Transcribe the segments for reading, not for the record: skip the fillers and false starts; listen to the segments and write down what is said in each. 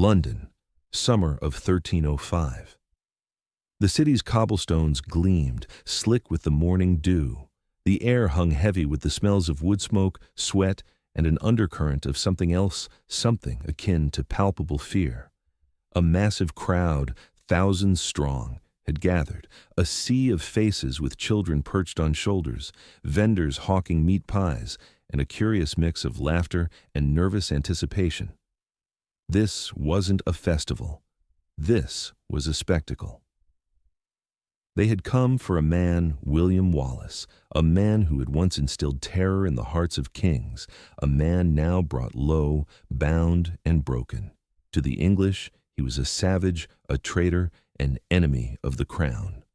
London, summer of 1305. The city's cobblestones gleamed, slick with the morning dew. The air hung heavy with the smells of wood smoke, sweat, and an undercurrent of something else, something akin to palpable fear. A massive crowd, thousands strong, had gathered, a sea of faces with children perched on shoulders, vendors hawking meat pies, and a curious mix of laughter and nervous anticipation. This wasn't a festival. This was a spectacle. They had come for a man, William Wallace, a man who had once instilled terror in the hearts of kings, a man now brought low, bound, and broken. To the English, he was a savage, a traitor, an enemy of the crown.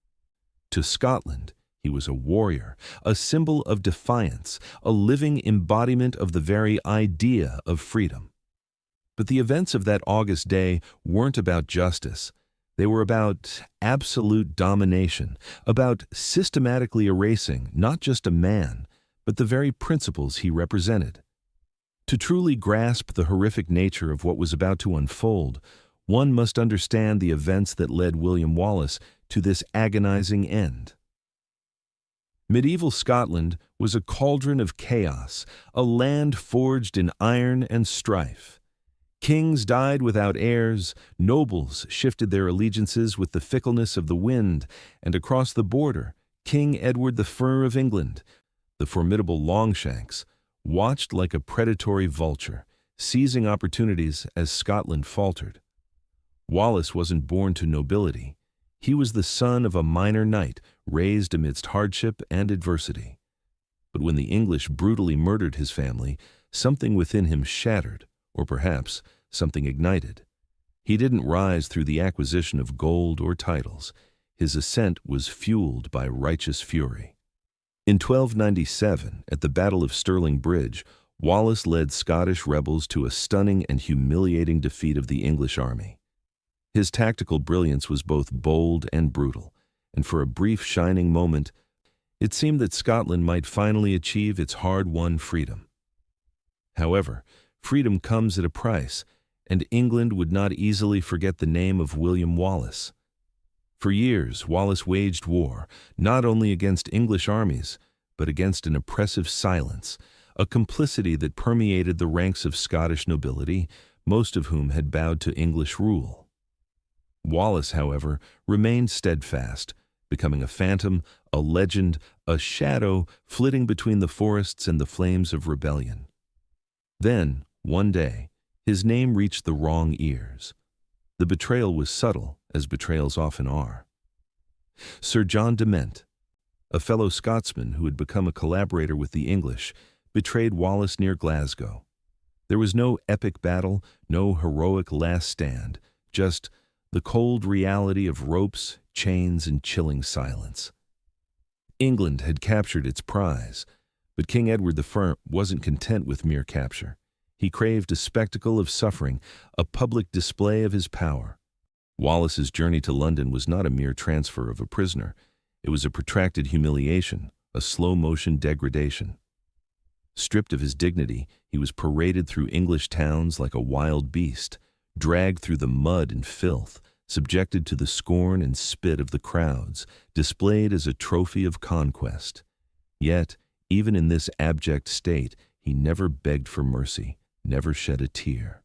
To Scotland, he was a warrior, a symbol of defiance, a living embodiment of the very idea of freedom. But the events of that August day weren't about justice. They were about absolute domination, about systematically erasing not just a man, but the very principles he represented. To truly grasp the horrific nature of what was about to unfold, one must understand the events that led William Wallace to this agonizing end. Medieval Scotland was a cauldron of chaos, a land forged in iron and strife. Kings died without heirs, nobles shifted their allegiances with the fickleness of the wind, and across the border, King Edward I of England, the formidable Longshanks, watched like a predatory vulture, seizing opportunities as Scotland faltered. Wallace wasn't born to nobility. He was the son of a minor knight, raised amidst hardship and adversity. But when the English brutally murdered his family, something within him shattered, or perhaps something ignited. He didn't rise through the acquisition of gold or titles. His ascent was fueled by righteous fury. In 1297, at the Battle of Stirling Bridge, Wallace led Scottish rebels to a stunning and humiliating defeat of the English army. His tactical brilliance was both bold and brutal, and for a brief shining moment, it seemed that Scotland might finally achieve its hard-won freedom. However, freedom comes at a price, and England would not easily forget the name of William Wallace. For years, Wallace waged war, not only against English armies, but against an oppressive silence, a complicity that permeated the ranks of Scottish nobility, most of whom had bowed to English rule. Wallace, however, remained steadfast, becoming a phantom, a legend, a shadow flitting between the forests and the flames of rebellion. Then, one day, his name reached the wrong ears. The betrayal was subtle, as betrayals often are. Sir John de Ment, a fellow Scotsman who had become a collaborator with the English, betrayed Wallace near Glasgow. There was no epic battle, no heroic last stand, just the cold reality of ropes, chains, and chilling silence. England had captured its prize, but King Edward I wasn't content with mere capture. He craved a spectacle of suffering, a public display of his power. Wallace's journey to London was not a mere transfer of a prisoner. It was a protracted humiliation, a slow-motion degradation. Stripped of his dignity, he was paraded through English towns like a wild beast, dragged through the mud and filth, subjected to the scorn and spit of the crowds, displayed as a trophy of conquest. Yet, even in this abject state, he never begged for mercy, never shed a tear.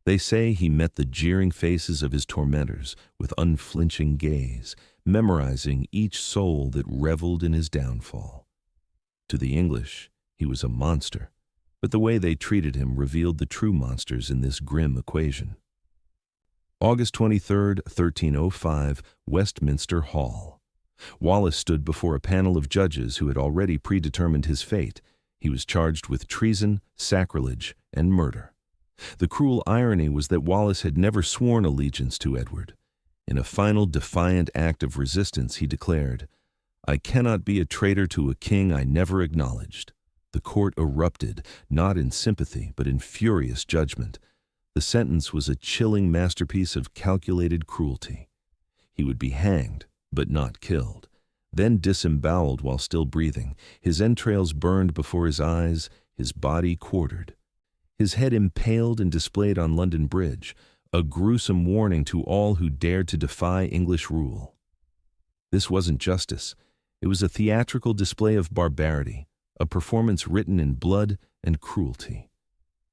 They say he met the jeering faces of his tormentors with unflinching gaze, memorizing each soul that reveled in his downfall. To the English, he was a monster, but the way they treated him revealed the true monsters in this grim equation. August 23, 1305, Westminster Hall. Wallace stood before a panel of judges who had already predetermined his fate. He was charged with treason, sacrilege, and murder. The cruel irony was that Wallace had never sworn allegiance to Edward. In a final defiant act of resistance, he declared, "I cannot be a traitor to a king I never acknowledged." The court erupted, not in sympathy, but in furious judgment. The sentence was a chilling masterpiece of calculated cruelty. He would be hanged, but not killed, then disemboweled while still breathing, his entrails burned before his eyes, his body quartered. His head impaled and displayed on London Bridge, a gruesome warning to all who dared to defy English rule. This wasn't justice. It was a theatrical display of barbarity, a performance written in blood and cruelty.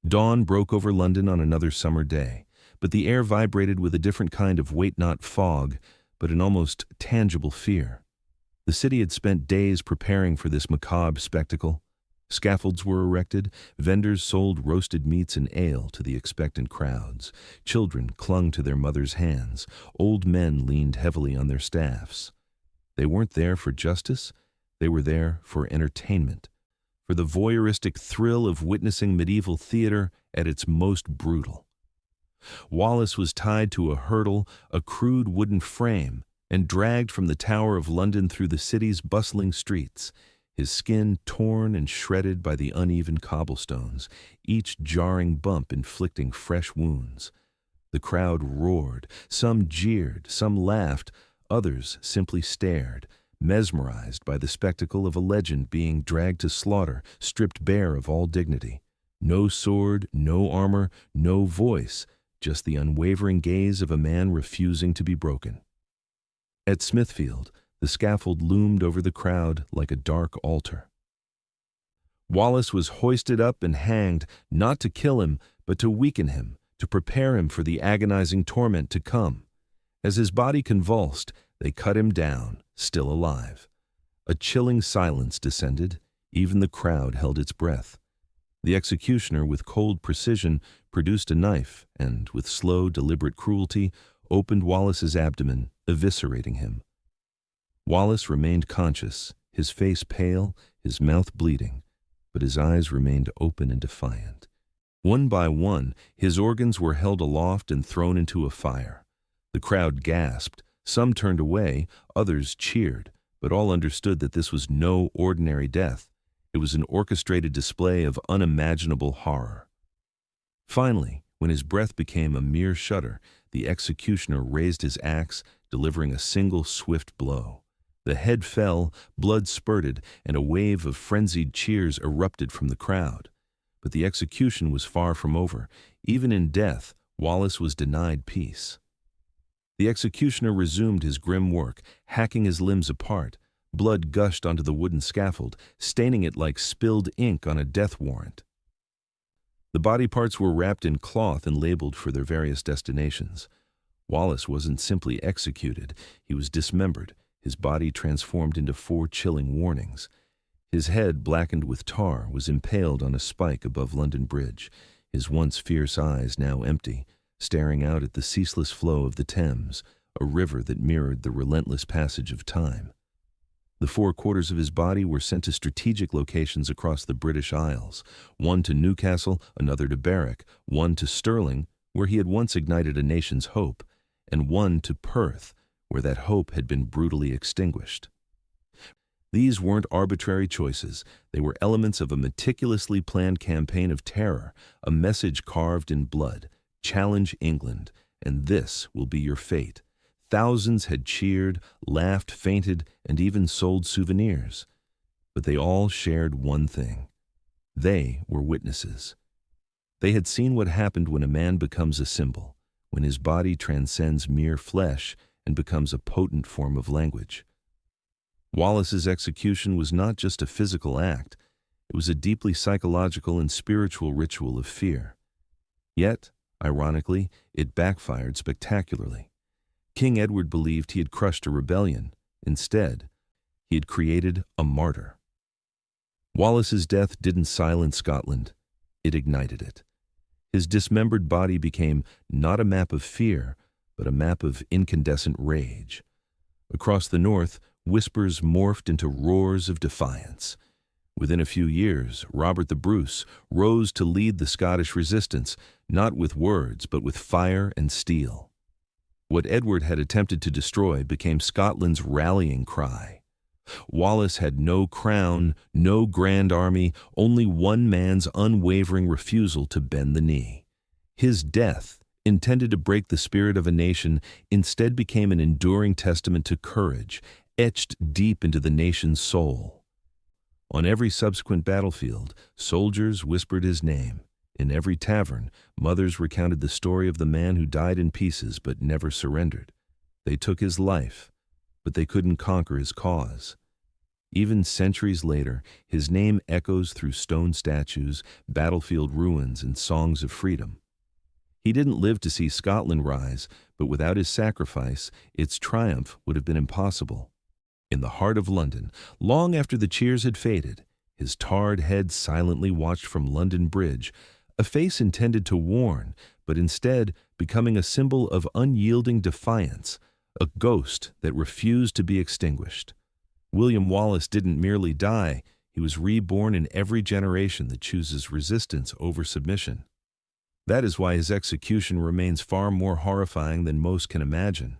Dawn broke over London on another summer day, but the air vibrated with a different kind of wait-not fog, but an almost tangible fear. The city had spent days preparing for this macabre spectacle. Scaffolds were erected, vendors sold roasted meats and ale to the expectant crowds. Children clung to their mothers' hands. Old men leaned heavily on their staffs. They weren't there for justice, they were there for entertainment, for the voyeuristic thrill of witnessing medieval theater at its most brutal. Wallace was tied to a hurdle, a crude wooden frame, and dragged from the Tower of London through the city's bustling streets, his skin torn and shredded by the uneven cobblestones, each jarring bump inflicting fresh wounds. The crowd roared, some jeered, some laughed, others simply stared, mesmerized by the spectacle of a legend being dragged to slaughter, stripped bare of all dignity. No sword, no armor, no voice, just the unwavering gaze of a man refusing to be broken. At Smithfield, the scaffold loomed over the crowd like a dark altar. Wallace was hoisted up and hanged, not to kill him, but to weaken him, to prepare him for the agonizing torment to come. As his body convulsed, they cut him down, still alive. A chilling silence descended. Even the crowd held its breath. The executioner, with cold precision, produced a knife and, with slow, deliberate cruelty, opened Wallace's abdomen, eviscerating him. Wallace remained conscious, his face pale, his mouth bleeding, but his eyes remained open and defiant. One by one, his organs were held aloft and thrown into a fire. The crowd gasped, some turned away, others cheered, but all understood that this was no ordinary death. It was an orchestrated display of unimaginable horror. Finally, when his breath became a mere shudder, the executioner raised his axe, delivering a single swift blow. The head fell, blood spurted, and a wave of frenzied cheers erupted from the crowd. But the execution was far from over. Even in death, Wallace was denied peace. The executioner resumed his grim work, hacking his limbs apart. Blood gushed onto the wooden scaffold, staining it like spilled ink on a death warrant. The body parts were wrapped in cloth and labeled for their various destinations. Wallace wasn't simply executed, he was dismembered, his body transformed into 4 chilling warnings. His head, blackened with tar, was impaled on a spike above London Bridge, his once fierce eyes now empty, staring out at the ceaseless flow of the Thames, a river that mirrored the relentless passage of time. The 4 quarters of his body were sent to strategic locations across the British Isles, one to Newcastle, another to Berwick, one to Stirling, where he had once ignited a nation's hope, and one to Perth, where that hope had been brutally extinguished. These weren't arbitrary choices, they were elements of a meticulously planned campaign of terror, a message carved in blood: challenge England, and this will be your fate. Thousands had cheered, laughed, fainted, and even sold souvenirs. But they all shared one thing. They were witnesses. They had seen what happened when a man becomes a symbol, when his body transcends mere flesh and becomes a potent form of language. Wallace's execution was not just a physical act, it was a deeply psychological and spiritual ritual of fear. Yet, ironically, it backfired spectacularly. King Edward believed he had crushed a rebellion. Instead, he had created a martyr. Wallace's death didn't silence Scotland, it ignited it. His dismembered body became not a map of fear, but a map of incandescent rage. Across the north, whispers morphed into roars of defiance. Within a few years, Robert the Bruce rose to lead the Scottish resistance, not with words, but with fire and steel. What Edward had attempted to destroy became Scotland's rallying cry. Wallace had no crown, no grand army, only one man's unwavering refusal to bend the knee. His death, intended to break the spirit of a nation, instead became an enduring testament to courage, etched deep into the nation's soul. On every subsequent battlefield, soldiers whispered his name. In every tavern, mothers recounted the story of the man who died in pieces but never surrendered. They took his life, but they couldn't conquer his cause. Even centuries later, his name echoes through stone statues, battlefield ruins, and songs of freedom. He didn't live to see Scotland rise, but without his sacrifice, its triumph would have been impossible. In the heart of London, long after the cheers had faded, his tarred head silently watched from London Bridge, a face intended to warn, but instead becoming a symbol of unyielding defiance, a ghost that refused to be extinguished. William Wallace didn't merely die, he was reborn in every generation that chooses resistance over submission. That is why his execution remains far more horrifying than most can imagine.